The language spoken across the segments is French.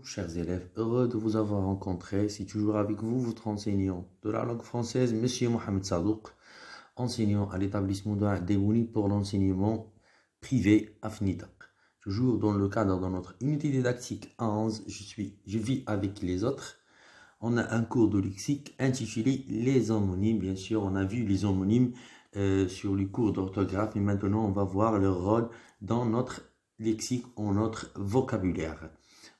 Chers élèves, heureux de vous avoir rencontré. C'est toujours avec vous, votre enseignant de la langue française, Monsieur Mohamed Sadouk, enseignant à l'établissement de Devouni pour l'enseignement privé à FNITAC. Toujours dans le cadre de notre unité didactique 11, je vis avec les autres. On a un cours de lexique intitulé Les homonymes. Bien sûr, on a vu les homonymes sur le cours d'orthographe et maintenant on va voir leur rôle dans notre lexique, en notre vocabulaire.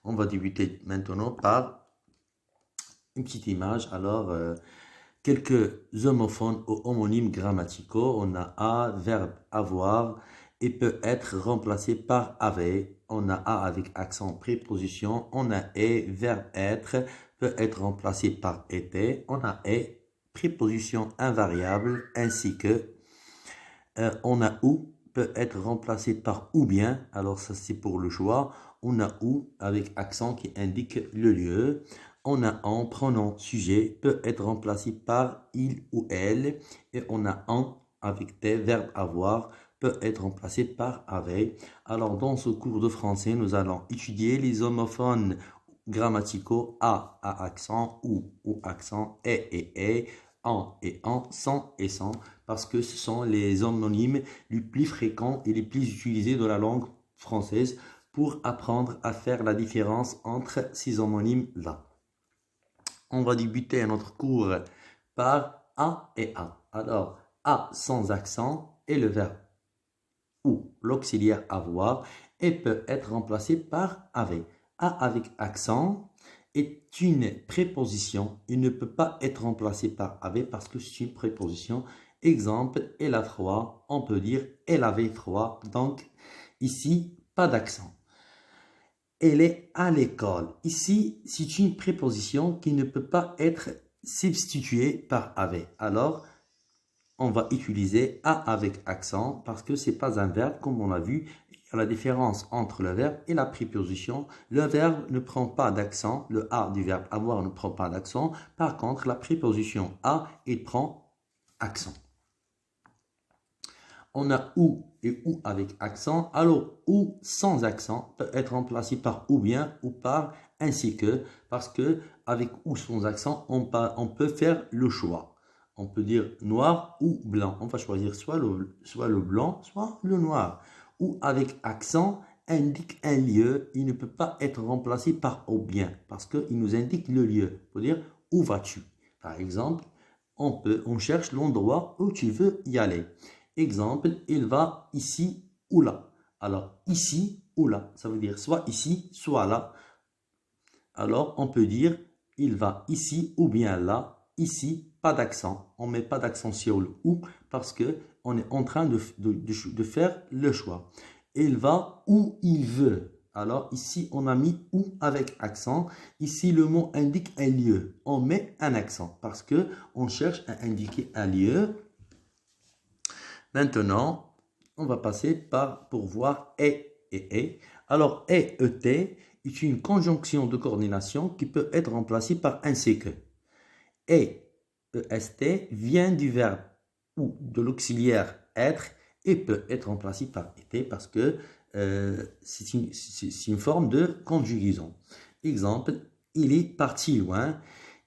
On va débuter maintenant par une petite image. Alors, quelques homophones ou homonymes grammaticaux. On a a, verbe avoir, et peut être remplacé par avait. On a a avec accent préposition. On a verbe être, peut être remplacé par était. On a préposition invariable, ainsi que on a ou, peut être remplacé par ou bien. Alors ça c'est pour le choix. On a ou avec accent qui indique le lieu. On a en, pronom sujet, peut être remplacé par il ou elle. Et on a en avec des, verbe avoir, peut être remplacé par avait. Alors dans ce cours de français, nous allons étudier les homophones grammaticaux à accent, ou accent, et, en et en, sans et sans, parce que ce sont les homonymes les plus fréquents et les plus utilisés de la langue française pour apprendre à faire la différence entre ces homonymes-là. On va débuter notre cours par a et a. Alors, a sans accent est le verbe ou l'auxiliaire avoir et peut être remplacé par avait. A avec accent est une préposition. Il ne peut pas être remplacé par avait parce que c'est une préposition. Exemple, elle a froid. On peut dire elle avait froid. Donc, ici, pas d'accent. Elle est à l'école. Ici, c'est une préposition qui ne peut pas être substituée par avait. Alors, on va utiliser a avec accent parce que ce n'est pas un verbe comme on l'a vu. Il y a la différence entre le verbe et la préposition. Le verbe ne prend pas d'accent. Le a du verbe avoir ne prend pas d'accent. Par contre, la préposition a, il prend accent. On a ou et ou avec accent. Alors, ou sans accent peut être remplacé par ou bien ou par ainsi que, parce que avec ou sans accent, on peut faire le choix. On peut dire noir ou blanc. On va choisir soit le blanc, soit le noir. Ou avec accent indique un lieu. Il ne peut pas être remplacé par ou bien, parce qu'il nous indique le lieu. On peut dire où vas-tu? Par exemple, on cherche l'endroit où tu veux y aller. Exemple, il va ici ou là. Alors, ici ou là, ça veut dire soit ici, soit là. Alors, on peut dire, il va ici ou bien là. Ici, pas d'accent. On ne met pas d'accent sur le ou parce qu'on est en train de faire le choix. Il va où il veut. Alors, ici, on a mis ou avec accent. Ici, le mot indique un lieu. On met un accent parce qu'on cherche à indiquer un lieu. Maintenant, on va passer pour voir et. Alors, et est une conjonction de coordination qui peut être remplacée par ainsi que. Est vient du verbe ou de l'auxiliaire être et peut être remplacé par été parce que c'est une forme de conjugaison. Exemple, il est parti loin.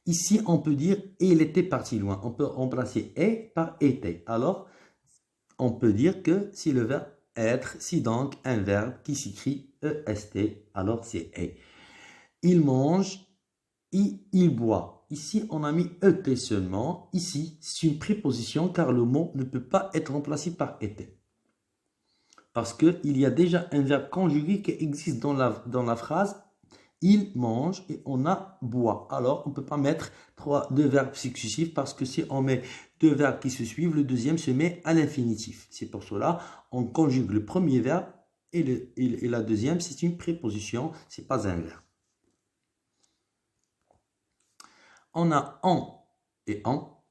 Ici, on peut dire il était parti loin. On peut remplacer est par était. Alors, on peut dire que si le verbe être, si donc un verbe qui s'écrit est, alors c'est est. Il mange, il boit. Ici, on a mis et seulement. Ici, c'est une préposition car le mot ne peut pas être remplacé par était. Parce qu'il y a déjà un verbe conjugué qui existe dans la phrase. Il mange et on a boit. Alors, on ne peut pas mettre deux verbes successifs parce que si on met deux verbes qui se suivent, le deuxième se met à l'infinitif. C'est pour cela on conjugue le premier verbe et la deuxième, c'est une préposition, ce n'est pas un verbe. On a en et en.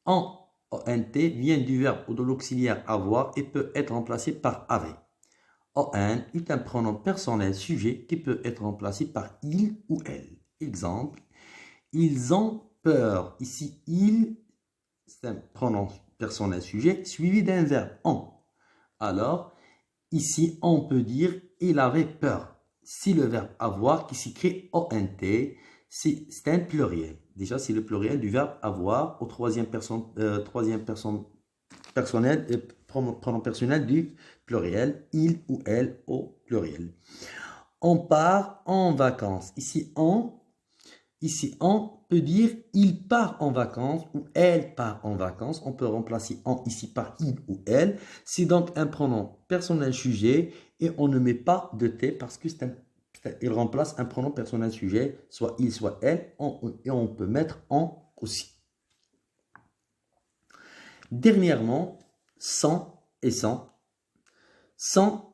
En, ONT, vient du verbe ou de l'auxiliaire avoir et peut être remplacé par avait. On est un pronom personnel sujet qui peut être remplacé par il ou elle. Exemple, ils ont peur. Ici, il, c'est un pronom personnel sujet suivi d'un verbe en. Alors, ici, on peut dire il avait peur. c'est le verbe avoir qui s'écrit ONT. C'est un pluriel. Déjà, c'est le pluriel du verbe avoir au troisième personne personnel et pronom personnel du pluriel, il ou elle au pluriel. On part en vacances. Ici, on peut dire il part en vacances ou elle part en vacances. On peut remplacer en ici par il ou elle. C'est donc un pronom personnel sujet et on ne met pas de T parce que il remplace un pronom personnel sujet, soit il, soit elle, et on peut mettre en aussi. Dernièrement, sans et sans. Sans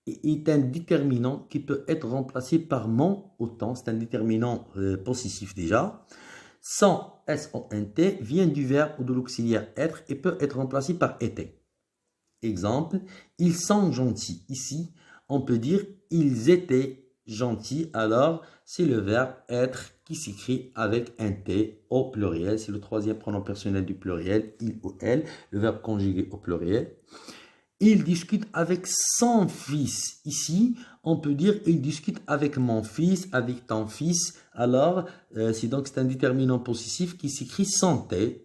est un déterminant qui peut être remplacé par mon autant. C'est un déterminant possessif déjà. Sans, S-O-N-T, vient du verbe ou de l'auxiliaire être et peut être remplacé par était. Exemple, ils sont gentils. Ici, on peut dire ils étaient gentils. Alors, c'est le verbe être qui s'écrit avec un T au pluriel. C'est le troisième pronom personnel du pluriel, il ou elle, le verbe conjugué au pluriel. Il discute avec son fils. Ici, on peut dire il discute avec mon fils, avec ton fils. Alors, c'est un déterminant possessif qui s'écrit sans T.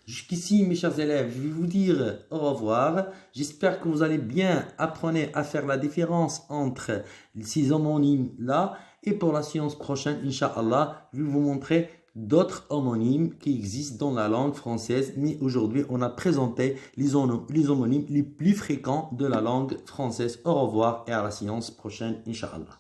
Jusqu'ici, mes chers élèves, je vais vous dire au revoir. J'espère que vous allez bien apprendre à faire la différence entre ces homonymes-là. Et pour la séance prochaine, Inch'Allah, je vais vous montrer d'autres homonymes qui existent dans la langue française. Mais aujourd'hui, on a présenté les homonymes les plus fréquents de la langue française. Au revoir et à la séance prochaine, Inch'Allah.